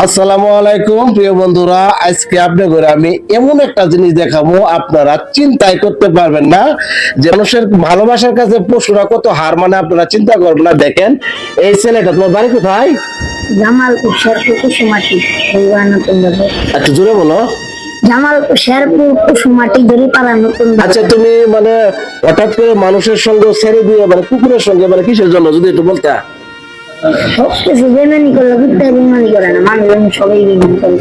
আসসালামু আলাইকুম প্রিয় বন্ধুরা, আজকে আপনাদের আমি এমন একটা জিনিস দেখাবো আপনারা চিন্তাই করতে পারবেন না যে মানুষের ভালোবাসার কাছে পশুরা কত হার মানে আপনারা চিন্তা করবেন না। দেখেন এই ছেলেটা, তোমার বাড়ি কোথায়? জামালপুর শেরপুর কুসুমাটি নতুন বাজার। একটু জোরে বলো। জামালপুর শেরপুর কুসুমাটি জরিপাড়া নতুন বাজার। আচ্ছা, তুমি মানে হঠাৎ করে মানুষের সঙ্গে ছেড়ে দিয়ে মানে কুকুরের সঙ্গে মানে কিসের জন্য যদি একটু বলতে। সবকিছু বেমানি করলে কুত্তা বেমানি করে না, মানুষ সবাই বেমানি করে।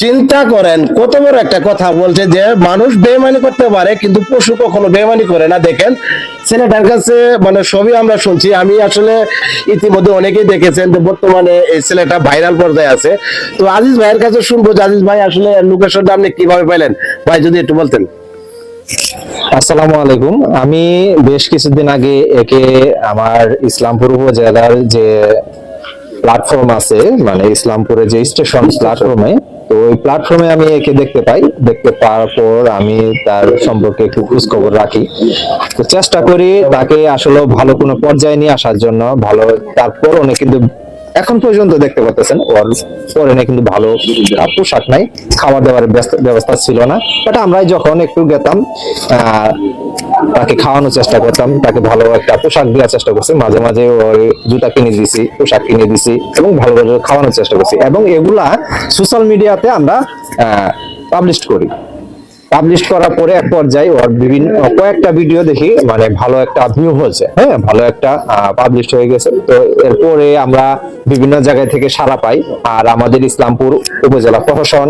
চিন্তা করেন কত বড় একটা কথা বলছে যে মানুষ বেমানি করতে পারে কিন্তু পশু কখনো বেমানি করে না। দেখেন ছেলেটার কাছে মানে সবই আমরা শুনছি, আমি আসলে ইতিমধ্যে অনেকেই দেখেছেন যে বর্তমানে এই ছেলেটা ভাইরাল পর্যায়ে আছে। তো আজিজ ভাইয়ের কাছে শুনবো যে আজিজ ভাই আসলে লোকেশনটা আপনি কিভাবে পাইলেন, ভাই যদি একটু বলতেন। আসসালামু আলাইকুম। আমি বেশ কিছুদিন আগে একে আমার ইসলামপুর উপজেলার যে প্ল্যাটফর্ম আছে, মানে ইসলামপুরে যে স্টেশন প্ল্যাটফর্মে, তো ওই প্ল্যাটফর্মে আমি একে দেখতে পাই। দেখতে পাওয়ার পর আমি তার সম্পর্কে একটু খোঁজ খবর রাখি, তো চেষ্টা করি তাকে আসলে ভালো কোনো পর্যায়ে নিয়ে আসার জন্য। ভালো, তারপর অনেক কিন্তু এখন পর্যন্ত দেখতে পাচ্ছেন ওর পরনে কিন্তু ভালো পোশাক নাই, খাবার দাবারের ব্যবস্থা ছিল না। বাট আমরা যখন একটু গেতাম তাকে খাওয়ানোর চেষ্টা করতাম, তাকে ভালো একটা পোশাক দেওয়ার চেষ্টা করছি, মাঝে মাঝে ওই জুতা কিনে দিছি, পোশাক কিনে দিছি এবং ভালোভাবে খাওয়ানোর চেষ্টা করছি। এবং এগুলা সোশ্যাল মিডিয়াতে আমরা পাবলিশ করি। পাবলিশ করার পরে এক পর্যায়ে ওর বিভিন্ন কয়েকটা ভিডিও দেখি মানে ভালো একটা ভিউ হয়েছে, হ্যাঁ, ভালো একটা পাবলিশ হয়ে গেছে। তো এরপরে আমরা বিভিন্ন জায়গা থেকে সাড়া পাই, আর আমাদের ইসলামপুর উপজেলা প্রশাসন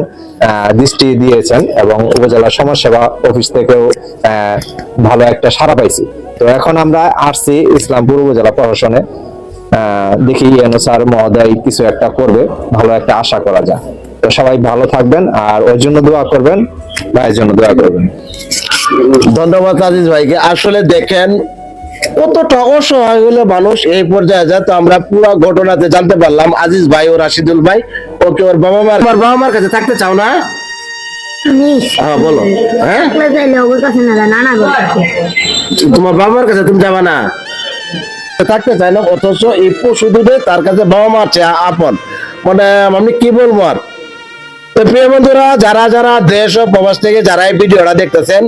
দৃষ্টি দিয়েছেন এবং উপজেলা সমাজসেবা অফিস থেকেও ভালো একটা সাড়া পাইছি। তো এখন আমরা আসছি ইসলামপুর উপজেলা প্রশাসনে, দেখি এনো স্যার মহোদয় কিছু একটা করবে, ভালো একটা আশা করা যায়। তো সবাই ভালো থাকবেন আর ওর জন্য দোয়া করবেন, ভাইয়ের জন্য দোয়া করবেন। ধন্যবাদ আজিজ ভাইকে। আসলে দেখেন কতটা অসহায় হলে মানুষ এই পর্যায়ে যায়। তো আমরা পুরো ঘটনাতে জানতে পারলাম আজিজ ভাই ও রাশিদুল ভাই ওকে ওর বাবা মার কাছে থাকতে চাও না? হ্যাঁ বলো। হ্যাঁ, তোমার বাবা মার কাছে তুমি যাবা না, থাকতে চাই না, অথচ এই পশু দুধে তার কাছে বাবা মা আছে আপন। মানে আমি কি বলবো আর। তো প্রিয় বন্ধুরা, যারা যারা দেশ ও প্রবাস থেকে যারা এই ভিডিওটা দেখতেছেন,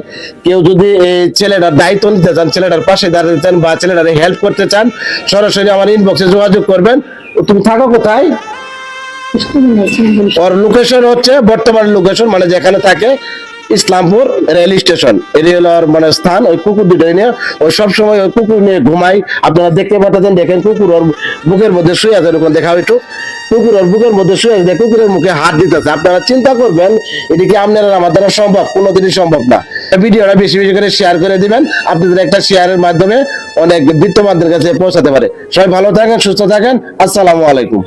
কেউ যদি এই ছেলেটার দায়িত্ব নিতে চান, ছেলেটার পাশে দাঁড়াতে চান বা ছেলেটার হেল্প করতে চান, সরাসরি আমার ইনবক্সে যোগাযোগ করবেন। তুমি থাকো কোথায়? ওর লোকেশন হচ্ছে বর্তমান লোকেশন মানে যেখানে থাকে ইসলামপুর রেল স্টেশন, এটি হলো ওর মানে স্থান। ওই কুকুর দুটো নিয়ে ওই সবসময় ওই কুকুর নিয়ে ঘুমাই। আপনারা দেখতে পাচ্ছেন, দেখেন কুকুর ওর বুকের মধ্যে শুয়ে আছে, এরকম দেখাও একটু। কুকুর ওর বুকের মধ্যে শুয়ে আছে, কুকুরের মুখে হাত দিতেছে। আপনারা চিন্তা করবেন এটি কি আপনারা আমার দ্বারা সম্ভব? কোনোদিনই সম্ভব না। ভিডিওটা বেশি বেশি করে শেয়ার করে দিবেন, আপনাদের একটা শেয়ারের মাধ্যমে অনেক বিত্তমানদের কাছে পৌঁছাতে পারে। সবাই ভালো থাকেন, সুস্থ থাকেন। আসসালামু আলাইকুম।